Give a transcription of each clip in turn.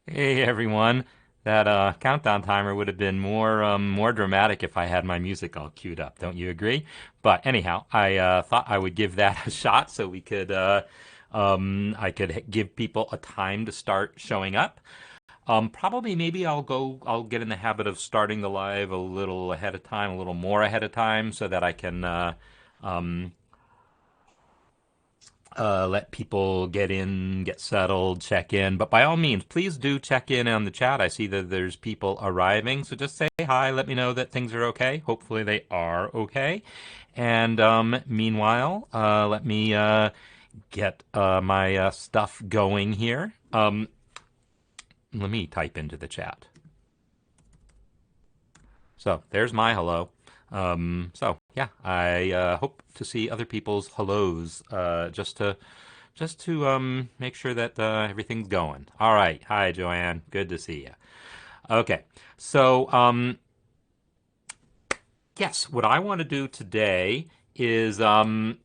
Hey everyone. That countdown timer would have been more dramatic if I had my music all queued up. Don't you agree? But anyhow, I thought I would give that a shot so we could I could give people a time to start showing up. Probably maybe I'll get in the habit of starting the live a little ahead of time, a little more ahead of time so that I can um, let people get in, get settled, check in. But by all means, please do check in on the chat. I see that there's people arriving. So just say hi. Let me know that things are okay. Hopefully they are okay. And meanwhile, let me get my stuff going here. Let me type into the chat. So there's my hello. So yeah, I hope to see other people's hellos just to make sure that everything's going. All right. Hi, Joanne. Good to see you. Okay. So yes, what I want to do today is kind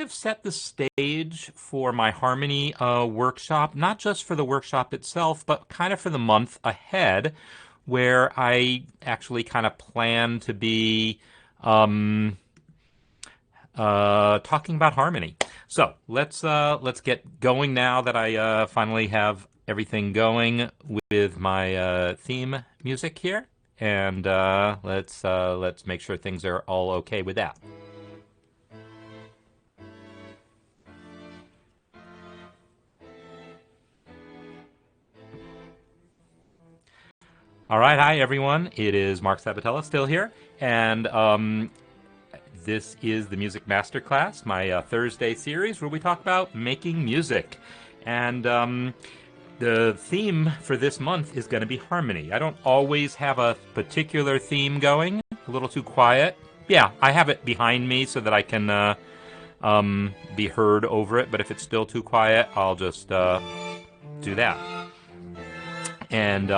of set the stage for my harmony workshop, not just for the workshop itself, but kind of for the month ahead, where I actually kind of plan to be um, talking about harmony. So let's get going now that I finally have everything going with my theme music here, and let's make sure things are all okay with that. All right, hi everyone. It is Marc Sabatella still here, and this is the Music Masterclass, my Thursday series where we talk about making music. And the theme for this month is going to be harmony. I don't always have a particular theme going, a little too quiet. Yeah, I have it behind me so that I can be heard over it, but if it's still too quiet, I'll just do that. And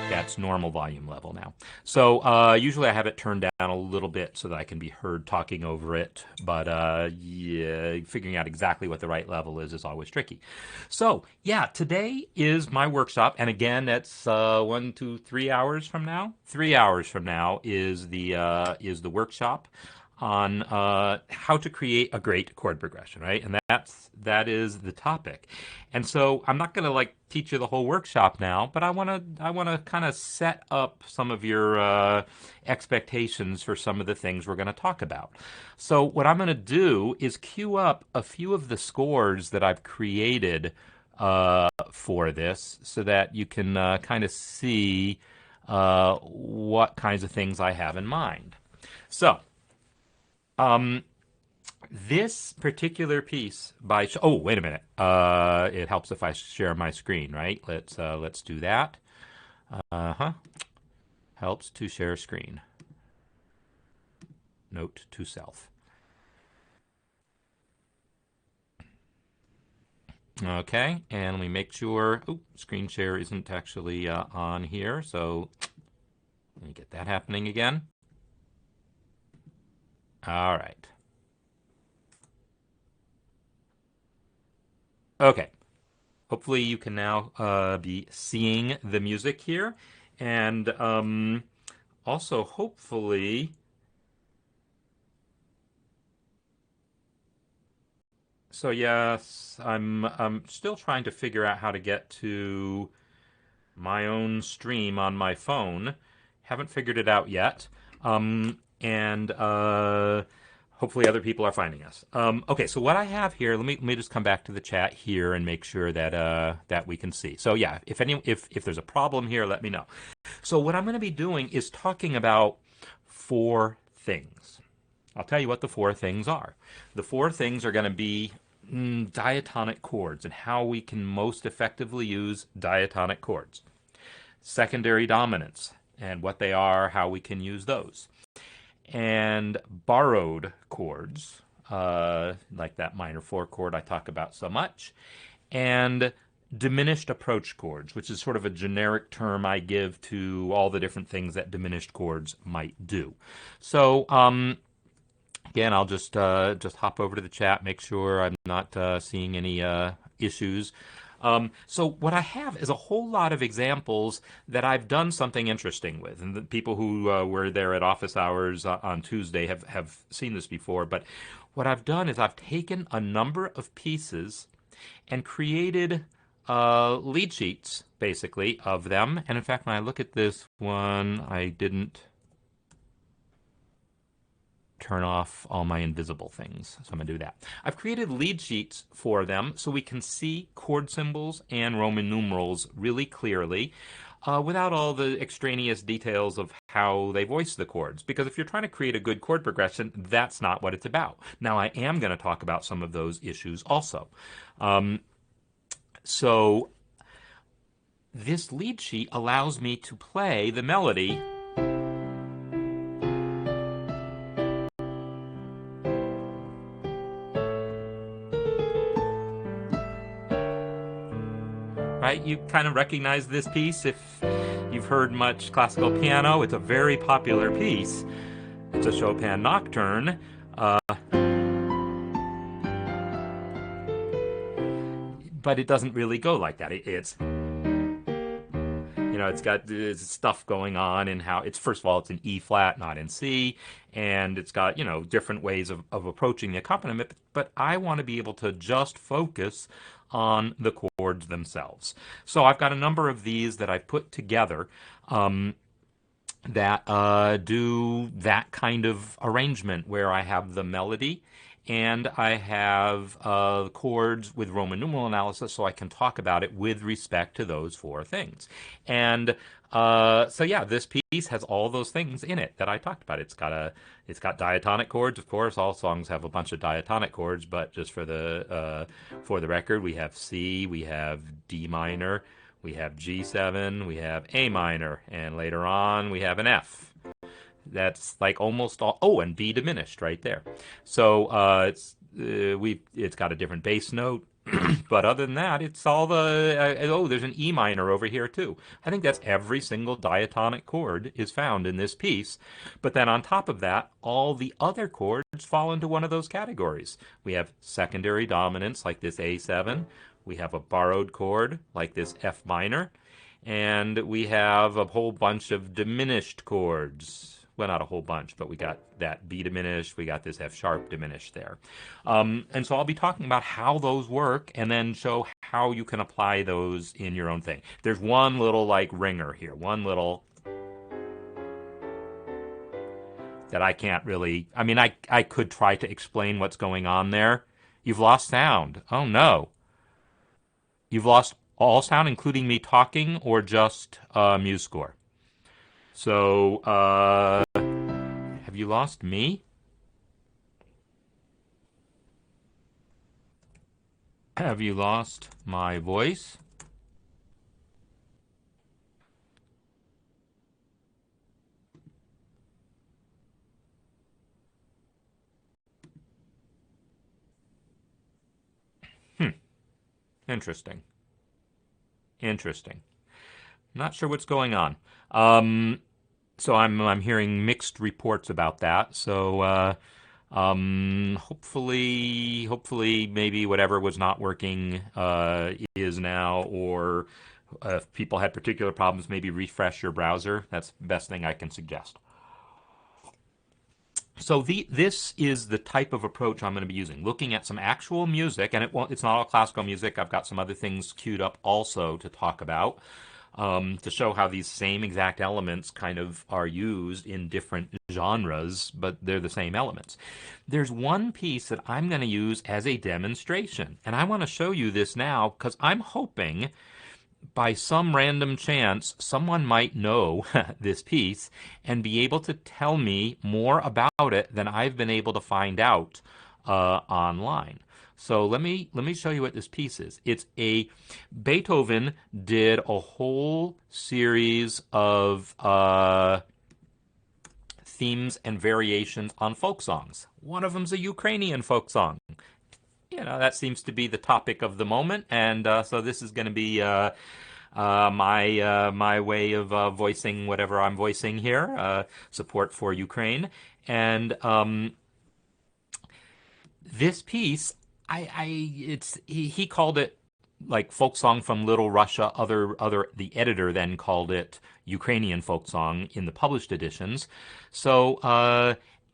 that's normal volume level now. So usually I have it turned down a little bit so that I can be heard talking over it. But yeah, figuring out exactly what the right level is always tricky. So yeah, today is my workshop, and again, that's 1, 2, 3 hours from now. 3 hours from now is the workshop on how to create a great chord progression, right? And that is the topic. And so I'm not going to like teach you the whole workshop now, but I want to kind of set up some of your expectations for some of the things we're going to talk about. So what I'm going to do is queue up a few of the scores that I've created for this, so that you can kind of see what kinds of things I have in mind. So um, this particular piece by oh, wait a minute. It helps if I share my screen, right? Let's do that. Uh-huh. Helps to share screen. Note to self. Okay, and let me make sure. Oh, screen share isn't actually on here, so let me get that happening again. All right. Okay. Hopefully you can now be seeing the music here, and also hopefully. So yes, I'm still trying to figure out how to get to my own stream on my phone. Haven't figured it out yet. And hopefully other people are finding us. Okay, so what I have here, let me just come back to the chat here and make sure that that we can see. So yeah, if there's a problem here, let me know. So what I'm going to be doing is talking about four things. I'll tell you what the four things are. The four things are going to be diatonic chords and how we can most effectively use diatonic chords. Secondary dominants and what they are, how we can use those. And borrowed chords, like that minor four chord I talk about so much. And diminished approach chords, which is sort of a generic term I give to all the different things that diminished chords might do. So, again, I'll just hop over to the chat, make sure I'm not seeing any issues. So what I have is a whole lot of examples that I've done something interesting with, and the people who were there at office hours on Tuesday have seen this before. But what I've done is I've taken a number of pieces and created lead sheets, basically, of them. And in fact, when I look at this one, I didn't turn off all my invisible things. So I'm going to do that. I've created lead sheets for them so we can see chord symbols and Roman numerals really clearly without all the extraneous details of how they voice the chords. Because if you're trying to create a good chord progression, that's not what it's about. Now, I am going to talk about some of those issues also. So this lead sheet allows me to play the melody right? You kind of recognize this piece if you've heard much classical piano. It's a very popular piece. It's a Chopin nocturne. But it doesn't really go like that. It's it's got this stuff going on and how it's, first of all, it's in E flat, not in C, and it's got, different ways of approaching the accompaniment, but I want to be able to just focus on the chords themselves. So I've got a number of these that I've put together that do that kind of arrangement where I have the melody and I have chords with Roman numeral analysis, so I can talk about it with respect to those four things. And so yeah, this piece has all those things in it that I talked about. It's got diatonic chords, of course. All songs have a bunch of diatonic chords, but just for the record, we have C, we have D minor, we have G7, we have A minor, and later on we have an F. That's like almost all. Oh, and B diminished right there. So it's got a different bass note, but other than that, it's all the. There's an E minor over here too. I think that's every single diatonic chord is found in this piece. But then on top of that, all the other chords fall into one of those categories. We have secondary dominants like this A7. We have a borrowed chord like this F minor, and we have a whole bunch of diminished chords. Well, not a whole bunch, but we got that B diminished, we got this F sharp diminished there. And so I'll be talking about how those work and then show how you can apply those in your own thing. There's one little like ringer here, one little that I can't really, I could try to explain what's going on there. You've lost sound. Oh no. You've lost all sound, including me talking, or just MuseScore. So, have you lost me? Have you lost my voice? Interesting. Interesting. Not sure what's going on. So I'm hearing mixed reports about that. So hopefully maybe whatever was not working is now, or if people had particular problems, maybe refresh your browser. That's the best thing I can suggest. So this is the type of approach I'm going to be using, looking at some actual music, and it's not all classical music. I've got some other things queued up also to talk about, to show how these same exact elements kind of are used in different genres, but they're the same elements. There's one piece that I'm going to use as a demonstration, and I want to show you this now because I'm hoping by some random chance, someone might know this piece and be able to tell me more about it than I've been able to find out online. So let me show you what this piece is. It's Beethoven did a whole series of themes and variations on folk songs. One of them's a Ukrainian folk song. That seems to be the topic of the moment, and so this is going to be my way of voicing whatever I'm voicing here, support for Ukraine. And this piece, he called it like folk song from Little Russia. The editor then called it Ukrainian folk song in the published editions. So,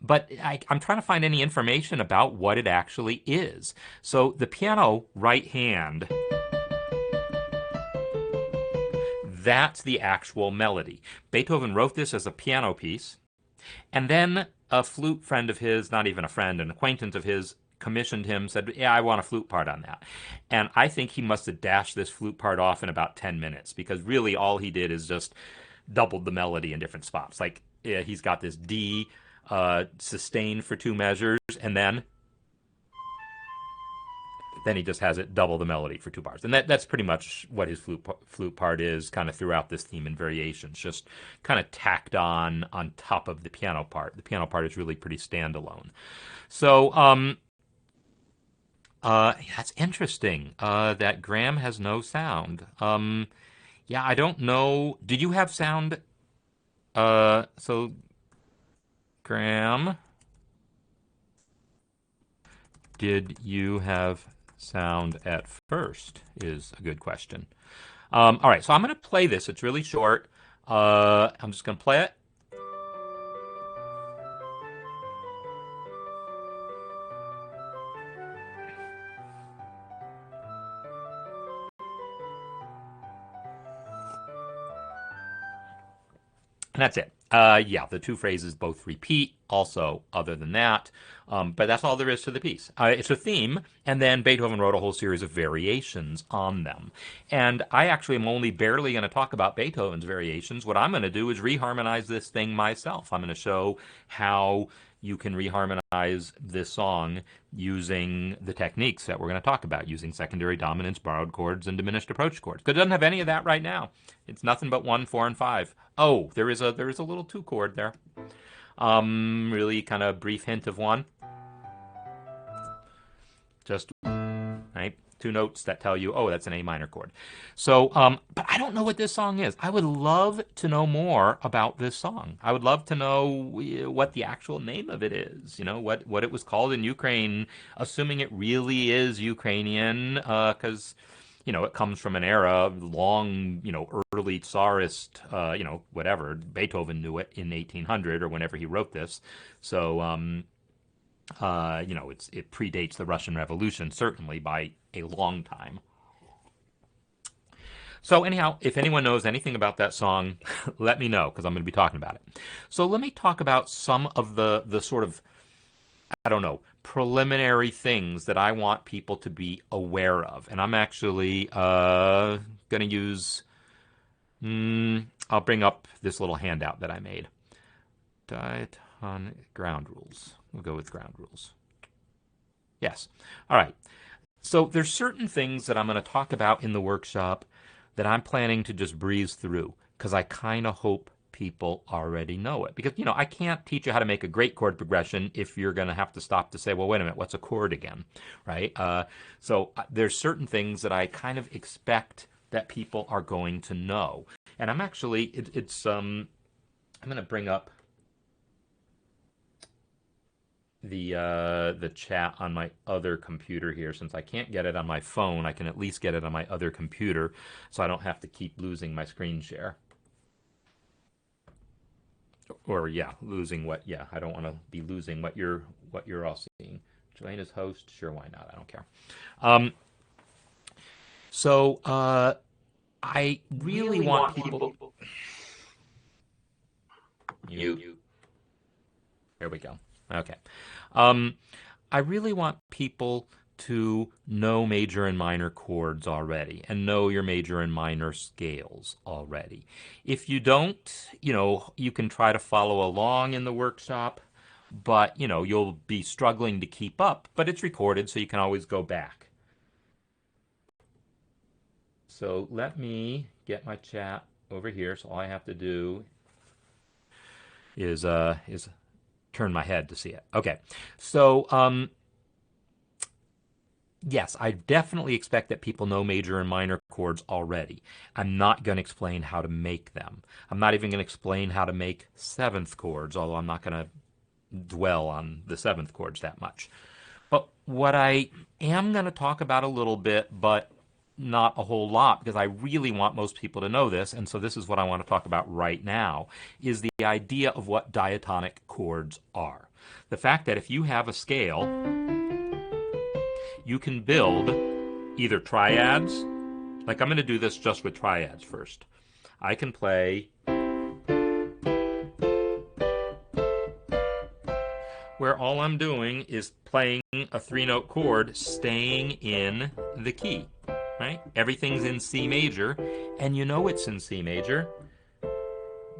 but I'm trying to find any information about what it actually is. So the piano right hand, that's the actual melody. Beethoven wrote this as a piano piece, and then a flute friend of his, not even a friend, an acquaintance of his, commissioned him, said, yeah, I want a flute part on that. And I think he must have dashed this flute part off in about 10 minutes, because really all he did is just doubled the melody in different spots. Like, yeah, he's got this D sustained for 2 measures, and then he just has it double the melody for 2 bars. And that's pretty much what his flute part is, kind of throughout this theme and variations, just kind of tacked on top of the piano part. The piano part is really pretty standalone. So, that's interesting, that Graham has no sound. Yeah, I don't know. Did you have sound? So, Graham, did you have sound at first is a good question. All right, so I'm going to play this. It's really short. I'm just going to play it. And that's it. Yeah, the 2 phrases both repeat. Also, other than that, but that's all there is to the piece. It's a theme, and then Beethoven wrote a whole series of variations on them. And I actually am only barely going to talk about Beethoven's variations. What I'm going to do is reharmonize this thing myself. I'm going to show how you can reharmonize this song using the techniques that we're going to talk about, using secondary dominants, borrowed chords, and diminished approach chords. Because it doesn't have any of that right now. It's nothing but 1, 4, and 5. Oh, there is a little 2 chord there. Really kind of brief hint of 1. Just, right? 2 notes that tell you, oh, that's an A minor chord. So, but I don't know what this song is. I would love to know more about this song. I would love to know what the actual name of it is. What it was called in Ukraine, assuming it really is Ukrainian, because it comes from an era long, early Tsarist, whatever. Beethoven knew it in 1800 or whenever he wrote this. So, it predates the Russian Revolution, certainly by a long time. So anyhow, if anyone knows anything about that song, let me know, because I'm going to be talking about it. So let me talk about some of the sort of, I don't know, preliminary things that I want people to be aware of. And I'm actually going to use, I'll bring up this little handout that I made. Diatonic ground rules. We'll go with ground rules. Yes. All right. So there's certain things that I'm going to talk about in the workshop that I'm planning to just breeze through, because I kind of hope people already know it. Because, I can't teach you how to make a great chord progression if you're going to have to stop to say, well, wait a minute, what's a chord again, right? So there's certain things that I kind of expect that people are going to know. And I'm actually, I'm going to bring up the chat on my other computer here. Since I can't get it on my phone, I can at least get it on my other computer, so I don't have to keep losing my screen share. Or losing what? Yeah, I don't want to be losing what you're all seeing. Jelaine is host. Sure, why not? I don't care. So I really want people. You. There we go. Okay. I really want people to know major and minor chords already and know your major and minor scales already. If you don't, you can try to follow along in the workshop, but, you'll be struggling to keep up, but it's recorded, so you can always go back. So let me get my chat over here. So all I have to do is turn my head to see it. Okay. So, yes, I definitely expect that people know major and minor chords already. I'm not going to explain how to make them. I'm not even going to explain how to make 7th chords, although I'm not going to dwell on the 7th chords that much. But what I am going to talk about a little bit, but not a whole lot because I really want most people to know this, and so this is what I want to talk about right now, is the idea of what diatonic chords are. The fact that if you have a scale, you can build either triads, like I'm going to do this just with triads first. I can play where all I'm doing is playing a 3-note chord staying in the key, right? Everything's in C major, and you know it's in C major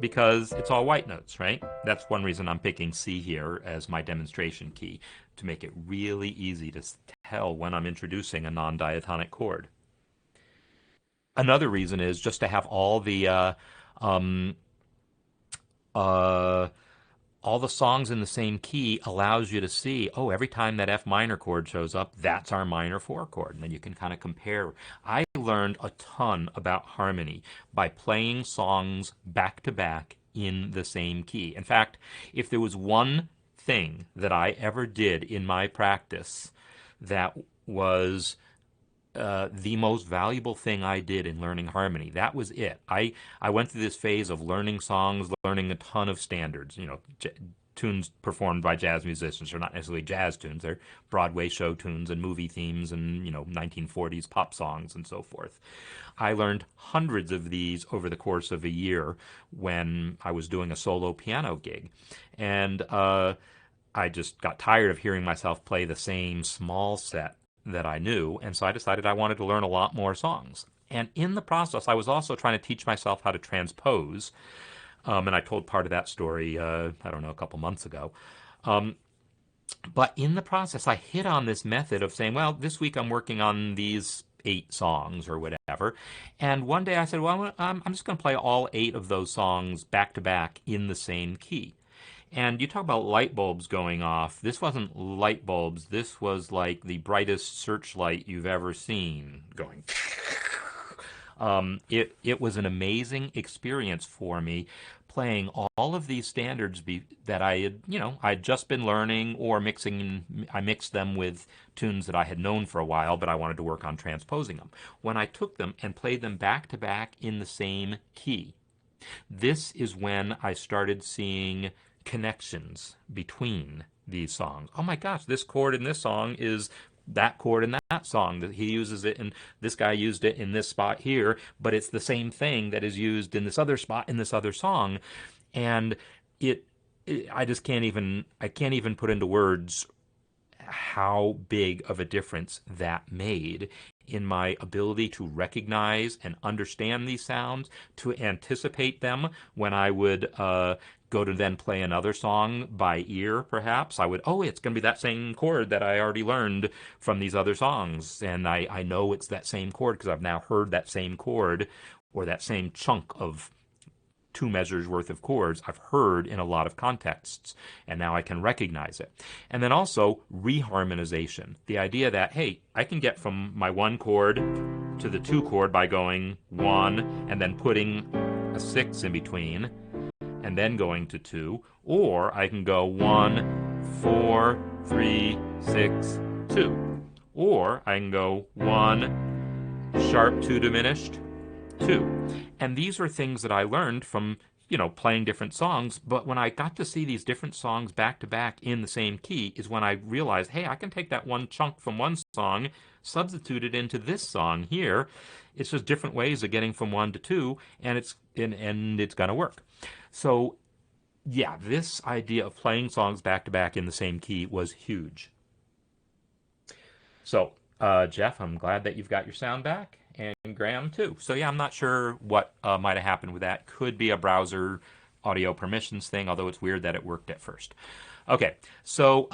because it's all white notes, right? That's one reason I'm picking C here as my demonstration key, to make it really easy to tell when I'm introducing a non-diatonic chord. Another reason is just to have um, uh, all the songs in the same key allows you to see, oh, every time that F minor chord shows up, that's our minor 4 chord. And then you can kind of compare. I learned a ton about harmony by playing songs back to back in the same key. In fact, if there was one thing that I ever did in my practice that was the most valuable thing I did in learning harmony. That was it. I went through this phase of learning songs, learning a ton of standards, tunes performed by jazz musicians. They're not necessarily jazz tunes. They're Broadway show tunes and movie themes and, 1940s pop songs and so forth. I learned hundreds of these over the course of a year when I was doing a solo piano gig. And I just got tired of hearing myself play the same small set that I knew, and so I decided I wanted to learn a lot more songs. And in the process, I was also trying to teach myself how to transpose, and I told part of that story, I don't know, a couple months ago. But in the process, I hit on this method of saying, well, this week I'm working on these 8 songs or whatever. And one day I said, well, I'm just going to play all 8 of those songs back to back in the same key. And you talk about light bulbs going off. This wasn't light bulbs. This was like the brightest searchlight you've ever seen going. It was an amazing experience for me playing all of these standards that I had, I'd just been learning or mixing. I mixed them with tunes that I had known for a while, but I wanted to work on transposing them. When I took them and played them back to back in the same key, this is when I started seeing connections between these songs. Oh my gosh, this chord in this song is that chord in that song. That he uses it, and this guy used it in this spot here, but it's the same thing that is used in this other spot in this other song. And I just can't even put into words how big of a difference that made in my ability to recognize and understand these sounds, to anticipate them when I would go to then play another song by ear, perhaps. I would, oh, it's going to be that same chord that I already learned from these other songs. And I know it's that same chord because I've now heard that same chord or that same chunk of 2 measures worth of chords I've heard in a lot of contexts, and now I can recognize it. And then also reharmonization, the idea that, hey, I can get from my 1 chord to the 2 chord by going 1 and then putting a 6 in between and then going to 2, or I can go 1, 4, 3, 6, 2, or I can go 1, sharp 2 diminished, 2. And these are things that I learned from, playing different songs. But when I got to see these different songs back to back in the same key is when I realized, hey, I can take that one chunk from one song, substitute it into this song here. It's just different ways of getting from 1 to 2, and it's going to work. So, yeah, this idea of playing songs back to back in the same key was huge. So, Jeff, I'm glad that you've got your sound back. And Graham too. So yeah, I'm not sure what might have happened with that. Could be a browser audio permissions thing, although it's weird that it worked at first. Okay, so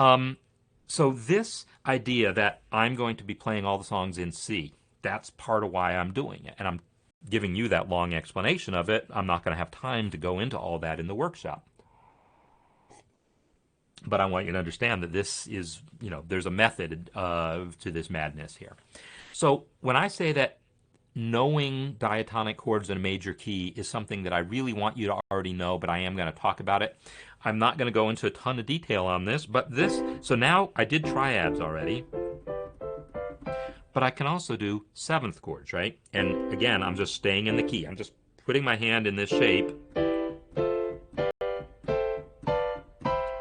this idea that I'm going to be playing all the songs in C, that's part of why I'm doing it. And I'm giving you that long explanation of it. I'm not going to have time to go into all that in the workshop. But I want you to understand that this is, there's a method to this madness here. So when I say that knowing diatonic chords in a major key is something that I really want you to already know, but I am going to talk about it. I'm not going to go into a ton of detail on this, but so now I did triads already. but I can also do seventh chords, right? And again, I'm just staying in the key. I'm just putting my hand in this shape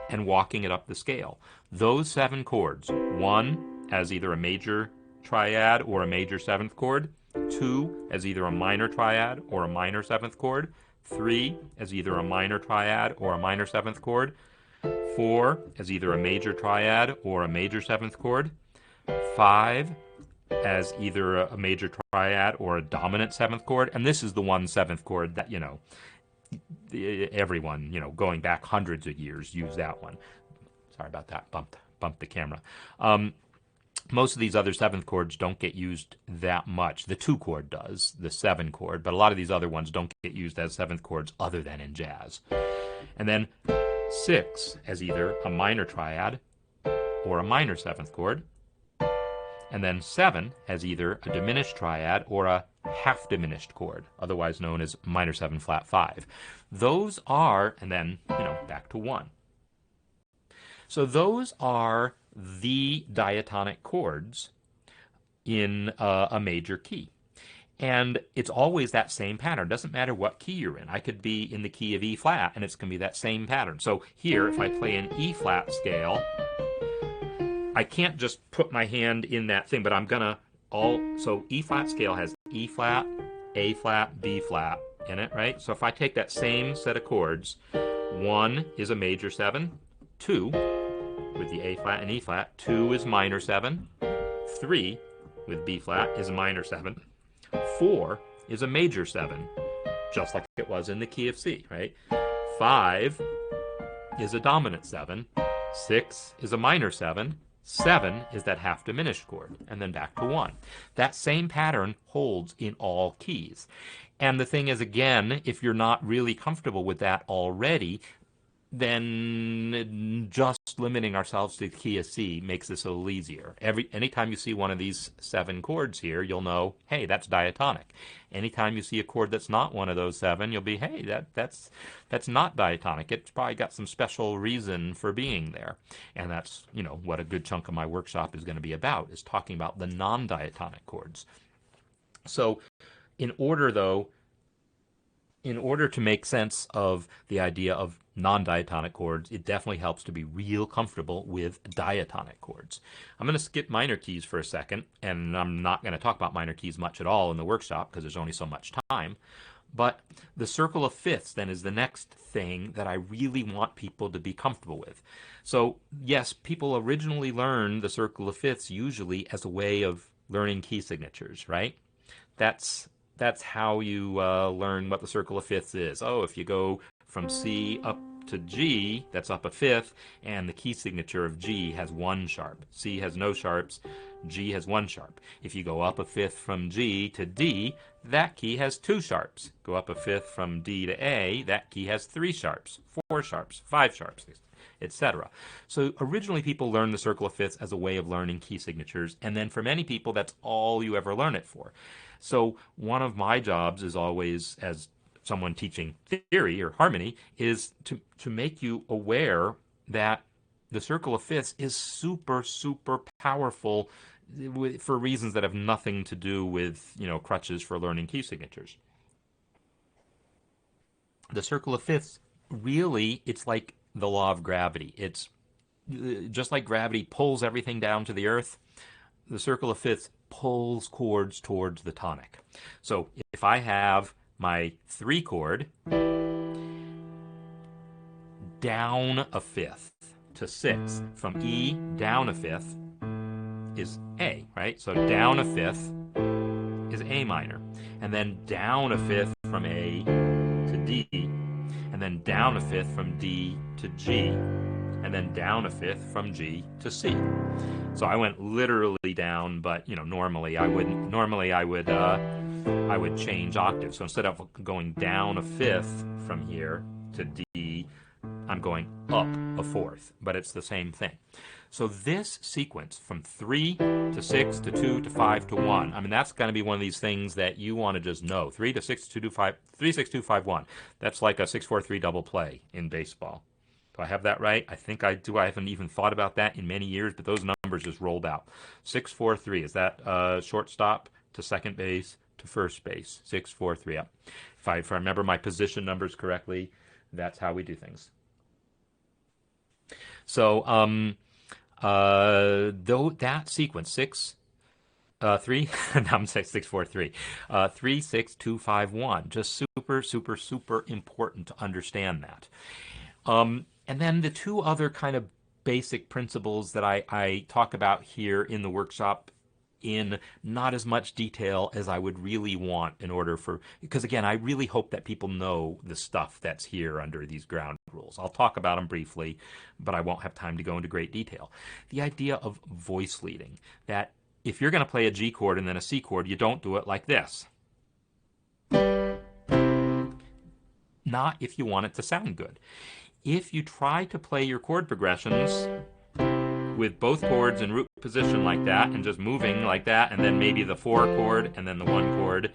and walking it up the scale. Those 7 chords, 1 as either a major triad or a major 7th chord, 2 as either a minor triad or a minor 7th chord, 3 as either a minor triad or a minor 7th chord, 4 as either a major triad or a major 7th chord, 5 as either a major triad or a dominant 7th chord, and this is the one 7th chord that, everyone, going back hundreds of years use that one. Sorry about that, bumped the camera. Most of these other 7th chords don't get used that much. The 2 chord does, the 7 chord, but a lot of these other ones don't get used as 7th chords other than in jazz. And then 6 as either a minor triad or a minor 7th chord. And then 7 as either a diminished triad or a half diminished chord, otherwise known as minor 7 flat 5. Those are, and then, back to 1. So those are the diatonic chords in a major key. And it's always that same pattern. It doesn't matter what key you're in. I could be in the key of E flat, and it's going to be that same pattern. So here, if I play an E flat scale, I can't just put my hand in that thing, but I'm going to so E flat scale has E flat, A flat, B flat in it, right? So if I take that same set of chords, 1 is a major 7, 2 with the A flat and E flat, 2 is minor 7, 3 with B flat is a minor 7, 4 is a major 7, just like it was in the key of C, right? 5 is a dominant 7, 6 is a minor 7, 7 is that half diminished chord, and then back to 1. That same pattern holds in all keys. And the thing is, again, if you're not really comfortable with that already, then just limiting ourselves to the key of C makes this a little easier. Anytime you see one of these 7 chords here, you'll know, hey, that's diatonic. Anytime you see a chord that's not one of those 7, you'll be, hey, that's not diatonic. It's probably got some special reason for being there. And that's, what a good chunk of my workshop is going to be about, is talking about the non-diatonic chords. So in order to make sense of the idea of non-diatonic chords, it definitely helps to be real comfortable with diatonic chords. I'm going to skip minor keys for a second, and I'm not going to talk about minor keys much at all in the workshop because there's only so much time. But the circle of fifths then is the next thing that I really want people to be comfortable with. So yes, people originally learned the circle of fifths usually as a way of learning key signatures, right? That's how you learn what the circle of fifths is. Oh, if you go from C up to G, that's up a fifth, and the key signature of G has 1 sharp. C has no sharps, G has 1 sharp. If you go up a fifth from G to D, that key has 2 sharps. Go up a fifth from D to A, that key has 3 sharps, 4 sharps, 5 sharps, etc. So originally people learned the circle of fifths as a way of learning key signatures, and then for many people that's all you ever learn it for. So one of my jobs is always, as someone teaching theory or harmony, is to make you aware that the circle of fifths is super, super powerful for reasons that have nothing to do with, crutches for learning key signatures. The circle of fifths, really, it's like the law of gravity. It's just like gravity pulls everything down to the earth, the circle of fifths pulls chords towards the tonic. So if I have my 3 chord down a fifth to 6, from E down a fifth is A, right? So down a fifth is A minor, and then down a fifth from A to D, and then down a fifth from D to G, and then down a fifth from G to C. So I went literally down, but normally I wouldn't. Normally I would change octaves. So instead of going down a fifth from here to D, I'm going up a fourth, but it's the same thing. So this sequence from 3 to 6 to 2 to 5 to 1, that's going to be one of these things that you want to just know. 3 to 6 to 2 to 5, 3 6 2 5 1. That's like a 6 4 3 double play in baseball. Do I have that right? I think I do. I haven't even thought about that in many years, but those numbers just rolled out. 6-4-3. Is that shortstop to second base to first base? 6-4-3. Yep. If I remember my position numbers correctly, that's how we do things. So though that sequence 3 I'm saying 6-4-3 3-6-2-5-1, just super important to understand that. And then the two other kind of basic principles that I talk about here in the workshop in not as much detail as I would really want in order for, because again, I really hope that people know the stuff that's here under these ground rules. I'll talk about them briefly, but I won't have time to go into great detail. The idea of voice leading, that if you're going to play a G chord and then a C chord, you don't do it like this. Not if you want it to sound good. If you try to play your chord progressions with both chords in root position like that and just moving like that, and then maybe the 4 chord and then the 1 chord,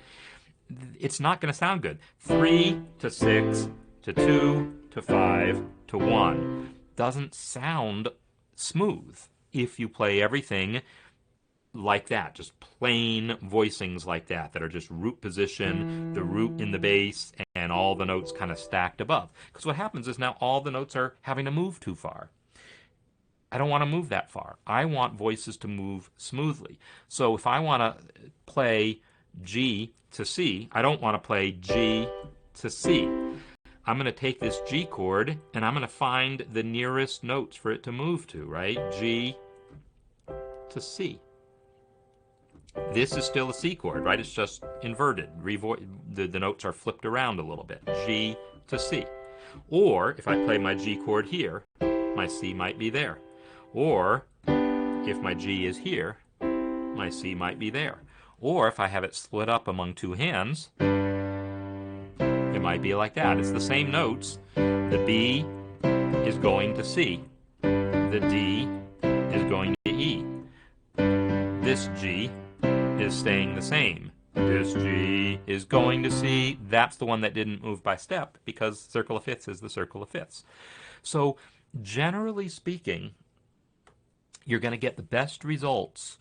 it's not going to sound good. 3 to 6 to 2 to 5 to 1 doesn't sound smooth if you play everything like that, just plain voicings like that are just root position, the root in the bass, and all the notes kind of stacked above. Because what happens is now all the notes are having to move too far. I don't want to move that far. I want voices to move smoothly. So if I want to play G to C, I don't want to play G to C. I'm going to take this G chord and I'm going to find the nearest notes for it to move to, right? G to C. This is still a C chord, right? It's just inverted. The notes are flipped around a little bit. G to C. Or if I play my G chord here, my C might be there. Or if my G is here, my C might be there. Or if I have it split up among two hands, it might be like that. It's the same notes. The B is going to C. The D is going to E. This G is staying the same. This G is going to C. That's the one that didn't move by step because circle of fifths is the circle of fifths. So generally speaking, you're going to get the best results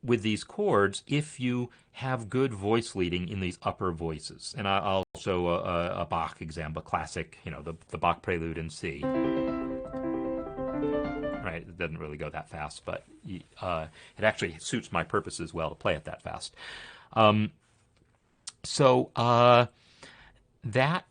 with these chords if you have good voice leading in these upper voices. And I'll show a Bach example, classic, the Bach Prelude in C. Right, it doesn't really go that fast, but it actually suits my purposes well to play it that fast. That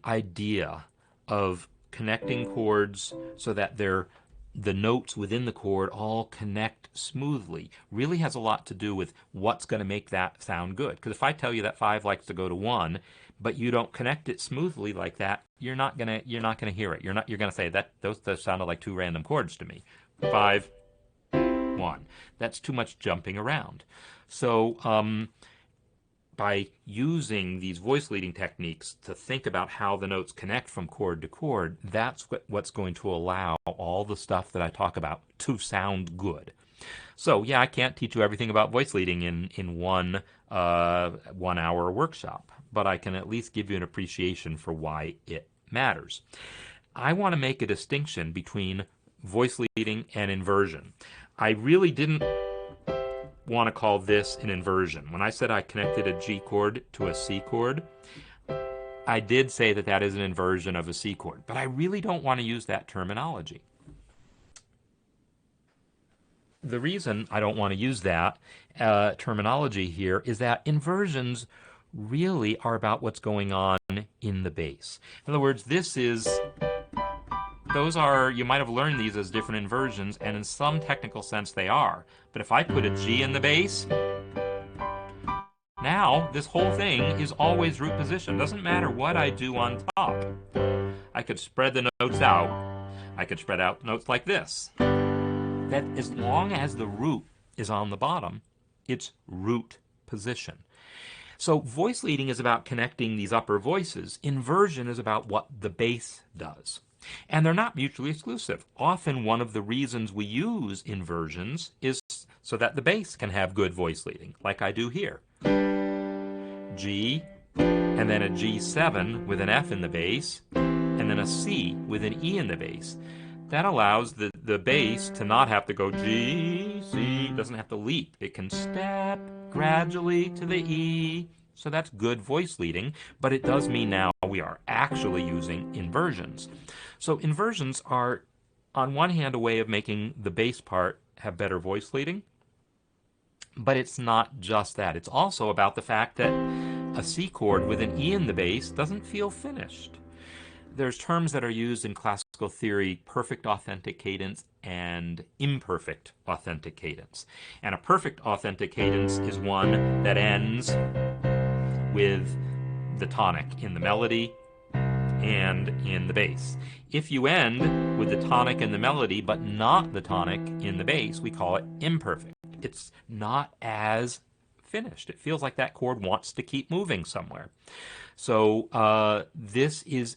idea of connecting chords so that the notes within the chord all connect smoothly really has a lot to do with what's going to make that sound good. Because if I tell you that 5 likes to go to 1, but you don't connect it smoothly like that, you're not gonna hear it. You're gonna say that those sounded like 2 random chords to me. 5, 1. That's too much jumping around. So by using these voice leading techniques to think about how the notes connect from chord to chord, that's what's going to allow all the stuff that I talk about to sound good. So yeah, I can't teach you everything about voice leading in one 1 hour workshop, but I can at least give you an appreciation for why it matters. I want to make a distinction between voice leading and inversion. I really didn't want to call this an inversion. When I said I connected a G chord to a C chord, I did say that is an inversion of a C chord, but I really don't want to use that terminology. The reason I don't want to use that terminology here is that inversions really are about what's going on in the bass. In other words, you might have learned these as different inversions, and in some technical sense they are. But if I put a G in the bass, now this whole thing is always root position. Doesn't matter what I do on top. I could spread the notes out. I could spread out notes like this. That as long as the root is on the bottom, it's root position. So voice leading is about connecting these upper voices. Inversion is about what the bass does. And they're not mutually exclusive. Often one of the reasons we use inversions is so that the bass can have good voice leading, like I do here. G and then a G7 with an F in the bass, and then a C with an E in the bass. That allows the bass to not have to go G, C, it doesn't have to leap. It can step gradually to the E. So that's good voice leading, but it does mean now we are actually using inversions. So inversions are, on one hand, a way of making the bass part have better voice leading, but it's not just that. It's also about the fact that a C chord with an E in the bass doesn't feel finished. There's terms that are used in classical theory: perfect authentic cadence and imperfect authentic cadence. And a perfect authentic cadence is one that ends with the tonic in the melody and in the bass. If you end with the tonic in the melody but not the tonic in the bass, we call it imperfect. It's not as finished. It feels like that chord wants to keep moving somewhere. So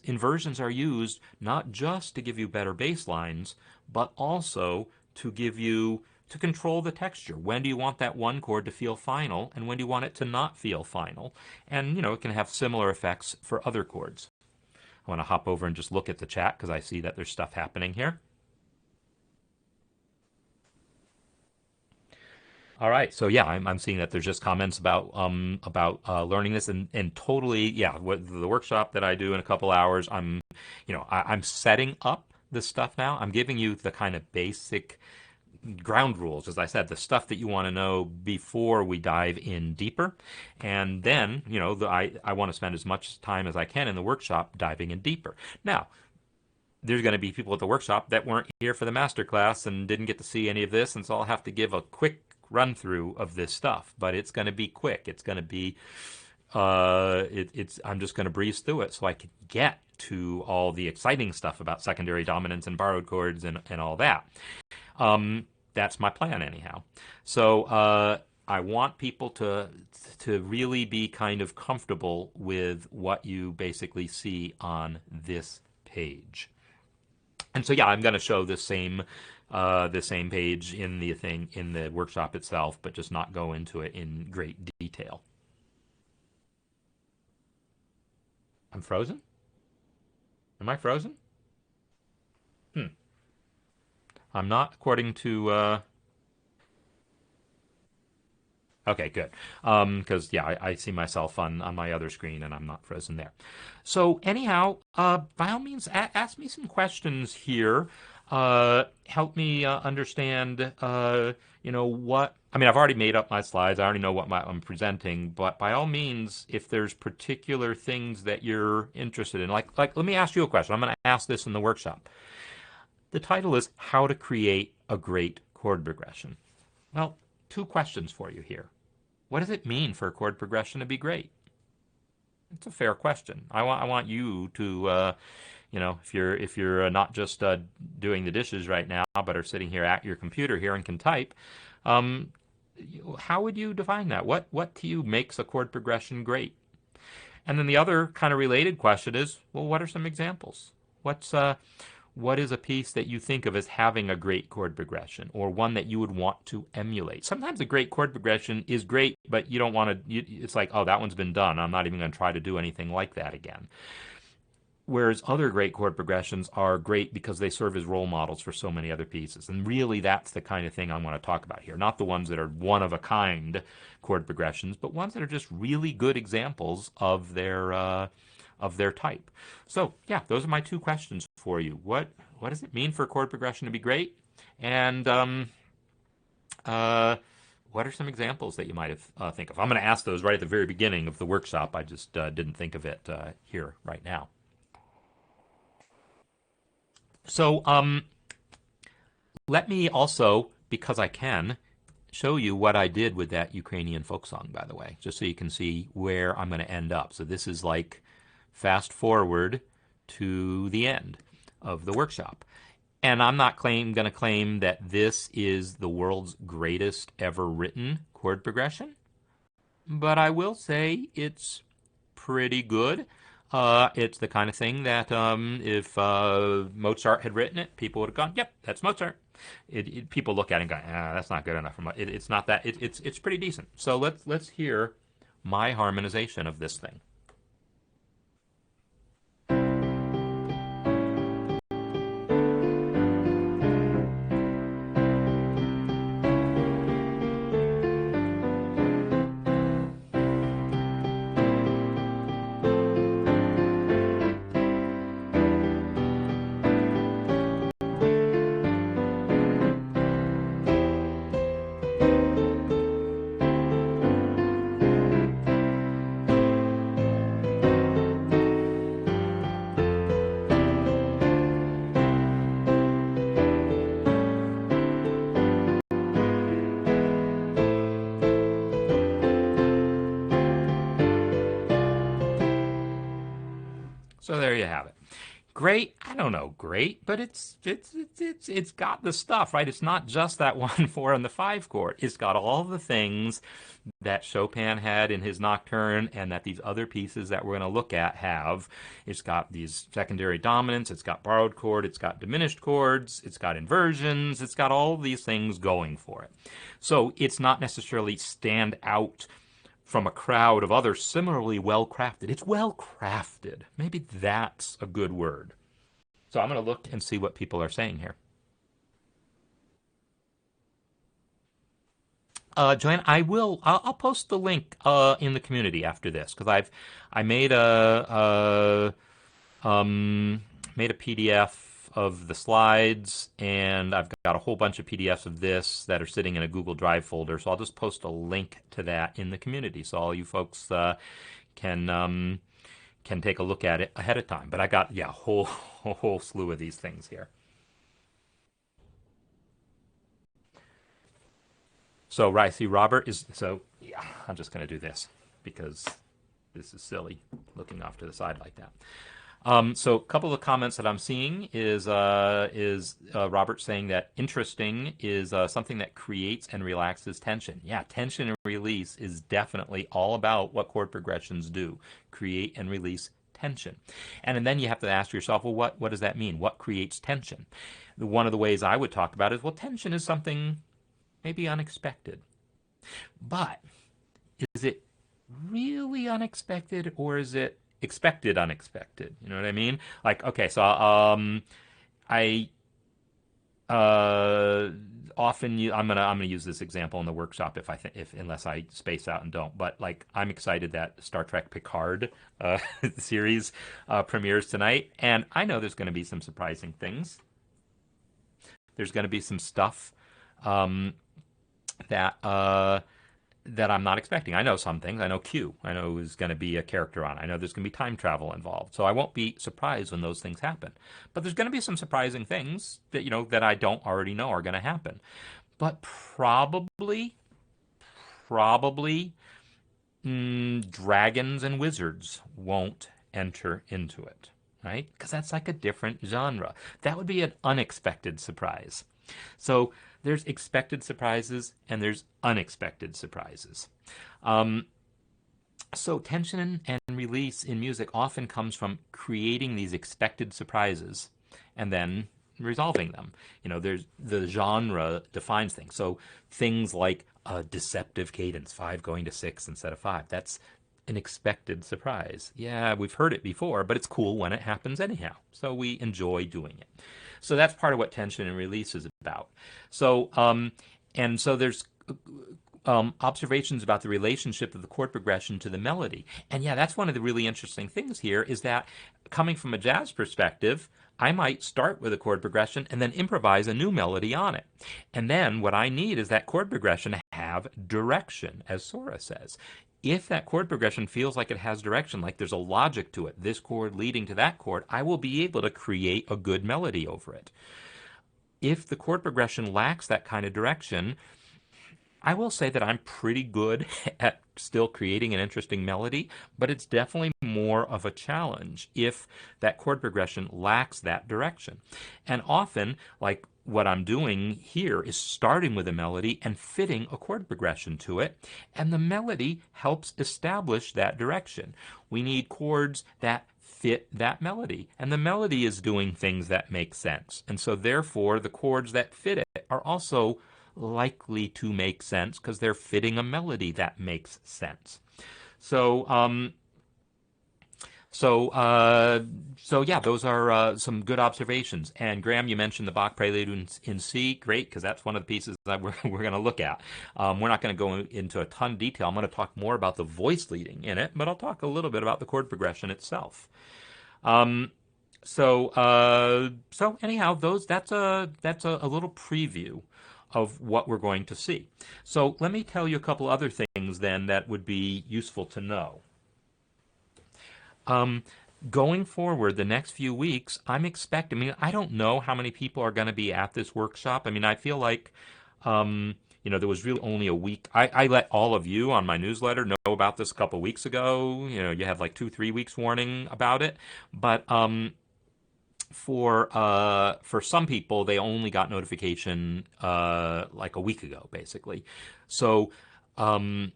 inversions are used not just to give you better bass lines, but also to control the texture. When do you want that one chord to feel final, and when do you want it to not feel final? And, it can have similar effects for other chords. I want to hop over and just look at the chat because I see that there's stuff happening here. All right, so yeah, I'm seeing that there's just comments about learning this, and totally, yeah, the workshop that I do in a couple hours, I'm setting up this stuff now. I'm giving you the kind of basic ground rules, as I said, the stuff that you want to know before we dive in deeper, and then I want to spend as much time as I can in the workshop diving in deeper. Now, there's going to be people at the workshop that weren't here for the master class and didn't get to see any of this, and so I'll have to give a quick run through of this stuff, but it's going to be quick. It's going to be I'm just going to breeze through it so I can get to all the exciting stuff about secondary dominance and borrowed chords and all that. That's my plan anyhow. So I want people to really be kind of comfortable with what you basically see on this page. And so yeah, I'm going to show the same page in the workshop itself, but just not go into it in great detail. I'm frozen? Am I frozen? I'm not, according to okay, good. Because yeah, I see myself on my other screen, and I'm not frozen there. So anyhow, by all means, ask me some questions here. Help me understand. What I mean. I've already made up my slides. I already know what I'm presenting. But by all means, if there's particular things that you're interested in, like let me ask you a question. I'm going to ask this in the workshop. The title is How to Create a Great Chord Progression. Well, two questions for you here. What does it mean for a chord progression to be great? It's a fair question. I want you to, if you're not just doing the dishes right now, but are sitting here at your computer here and can type, how would you define that? What to you makes a chord progression great? And then the other kind of related question is, well, what are some examples? What is a piece that you think of as having a great chord progression, or one that you would want to emulate? Sometimes a great chord progression is great, but you don't want to, it's like, oh, that one's been done. I'm not even going to try to do anything like that again. Whereas other great chord progressions are great because they serve as role models for so many other pieces. And really, that's the kind of thing I want to talk about here. Not the ones that are one-of-a-kind chord progressions, but ones that are just really good examples of their type. So yeah, those are my two questions for you. What does it mean for a chord progression to be great? And what are some examples that you might have think of? I'm going to ask those right at the very beginning of the workshop. I just didn't think of it here right now. So let me also, because I can, show you what I did with that Ukrainian folk song, by the way, just so you can see where I'm going to end up. So this is like fast forward to the end of the workshop. And I'm not going to claim that this is the world's greatest ever written chord progression, but I will say it's pretty good. It's the kind of thing that if Mozart had written it, people would have gone, yep, that's Mozart. People look at it and go, that's not good enough. It's not that. It's pretty decent. So let's hear my harmonization of this thing. So there you have it. Great, I don't know, great, but it's got the stuff, right? It's not just that one four and the five chord. It's got all the things that Chopin had in his nocturne and that these other pieces that we're going to look at have. It's got these secondary dominants, it's got borrowed chord, it's got diminished chords, it's got inversions, it's got all these things going for it. So it's not necessarily stand out from a crowd of others similarly well crafted. It's well crafted. Maybe that's a good word. So I'm going to look and see what people are saying here. Joanne, I'll post the link in the community after this because I made a PDF of the slides, and I've got a whole bunch of PDFs of this that are sitting in a Google Drive folder. So I'll just post a link to that in the community, so all you folks can take a look at it ahead of time. But I got a whole slew of these things here. So right, see Robert is so yeah. I'm just going to do this because this is silly looking off to the side like that. So a couple of comments that I'm seeing is Robert saying that interesting is something that creates and relaxes tension. Yeah, tension and release is definitely all about what chord progressions do, create and release tension. And then you have to ask yourself, well, what does that mean? What creates tension? One of the ways I would talk about it is, well, tension is something maybe unexpected. But is it really unexpected or is it expected unexpected? You know what I mean? Like, okay, so I often I'm gonna use this example in the workshop if unless I space out and don't. But like, I'm excited that Star Trek Picard series premieres tonight, and I know there's going to be some surprising things. There's going to be some stuff that that I'm not expecting. I know some things. I know Q. I know who's going to be a character on. I know there's going to be time travel involved. So I won't be surprised when those things happen. But there's going to be some surprising things that that I don't already know are going to happen. But probably dragons and wizards won't enter into it, right? Because that's like a different genre. That would be an unexpected surprise. So there's expected surprises and there's unexpected surprises. So tension and release in music often comes from creating these expected surprises and then resolving them. There's the genre defines things. So things like a deceptive cadence, 5 going to 6 instead of 5. That's an expected surprise. Yeah, we've heard it before, but it's cool when it happens anyhow. So we enjoy doing it. So that's part of what tension and release is about. So and so there's observations about the relationship of the chord progression to the melody. And yeah, that's one of the really interesting things here is that coming from a jazz perspective, I might start with a chord progression and then improvise a new melody on it. And then what I need is that chord progression to have direction, as Sora says. If that chord progression feels like it has direction, like there's a logic to it, this chord leading to that chord, I will be able to create a good melody over it. If the chord progression lacks that kind of direction, I will say that I'm pretty good at still creating an interesting melody, but it's definitely more of a challenge if that chord progression lacks that direction. And often, like what I'm doing here is starting with a melody and fitting a chord progression to it, and the melody helps establish that direction. We need chords that fit that melody, and the melody is doing things that make sense. And so therefore, the chords that fit it are also likely to make sense because they're fitting a melody that makes sense. So yeah, those are some good observations. And Graham, you mentioned the Bach Prelude in C. Great, because that's one of the pieces that we're going to look at. We're not going to go into a ton of detail. I'm going to talk more about the voice leading in it, but I'll talk a little bit about the chord progression itself. So anyhow, that's a little preview of what we're going to see. So let me tell you a couple other things then that would be useful to know. Going forward, the next few weeks, I'm expecting, I don't know how many people are going to be at this workshop. I feel like there was really only a week. I let all of you on my newsletter know about this a couple weeks ago. You had like 2, 3 weeks warning about it. But for some people, they only got notification like a week ago, basically. So um,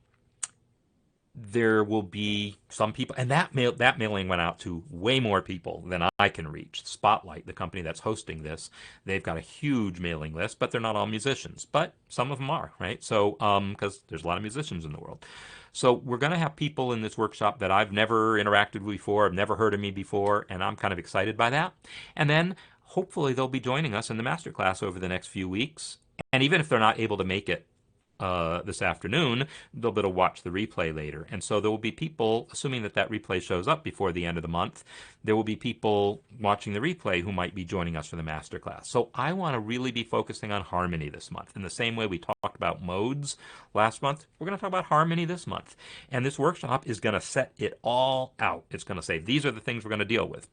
there will be some people, and that mailing went out to way more people than I can reach. Spotlight, the company that's hosting this, they've got a huge mailing list, but they're not all musicians. But some of them are, right? So, because there's a lot of musicians in the world. So we're going to have people in this workshop that I've never interacted with before, have never heard of me before, and I'm kind of excited by that. And then hopefully they'll be joining us in the masterclass over the next few weeks. And even if they're not able to make it this afternoon, they'll be able to watch the replay later. And so there will be people, assuming that replay shows up before the end of the month, there will be people watching the replay who might be joining us for the masterclass. So I want to really be focusing on harmony this month. In the same way we talked about modes last month, we're going to talk about harmony this month. And this workshop is going to set it all out. It's going to say, these are the things we're going to deal with.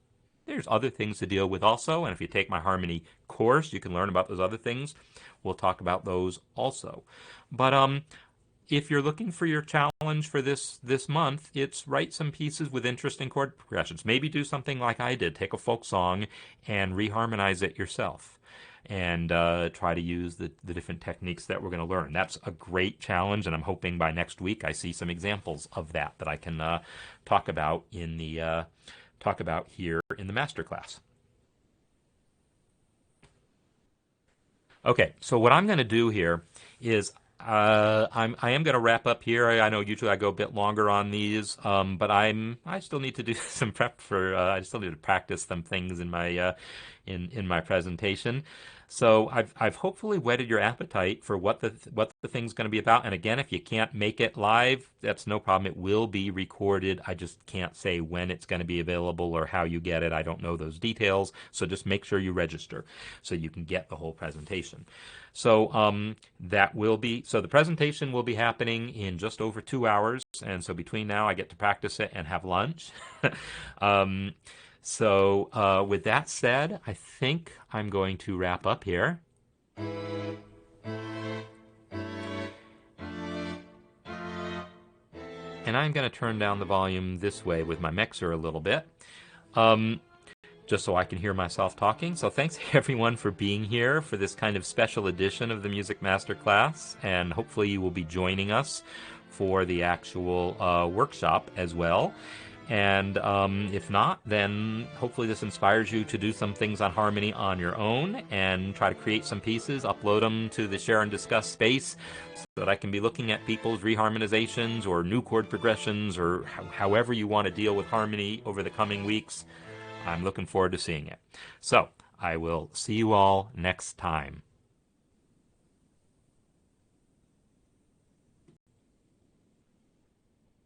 There's other things to deal with also, and if you take my harmony course, you can learn about those other things. We'll talk about those also. But if you're looking for your challenge for this month, it's write some pieces with interesting chord progressions. Maybe do something like I did, take a folk song and reharmonize it yourself, and try to use the different techniques that we're going to learn. That's a great challenge, and I'm hoping by next week I see some examples of that I can talk about here in the masterclass. Okay, so what I'm going to do here is I am going to wrap up here. I know usually I go a bit longer on these, but I still need to do some prep for. I still need to practice some things in my in my presentation. So I've hopefully whetted your appetite for what the thing's going to be about. And again, if you can't make it live, that's no problem. It will be recorded. I just can't say when it's going to be available or how you get it. I don't know those details. So just make sure you register so you can get the whole presentation. So so the presentation will be happening in just over 2 hours. And so between now, I get to practice it and have lunch. So with that said, I think I'm going to wrap up here. And I'm going to turn down the volume this way with my mixer a little bit, just so I can hear myself talking. So thanks everyone for being here for this kind of special edition of the Music Masterclass, and hopefully you will be joining us for the actual workshop as well. And if not, then hopefully this inspires you to do some things on harmony on your own and try to create some pieces, upload them to the Share and Discuss space so that I can be looking at people's reharmonizations or new chord progressions or however you want to deal with harmony over the coming weeks. I'm looking forward to seeing it. So I will see you all next time.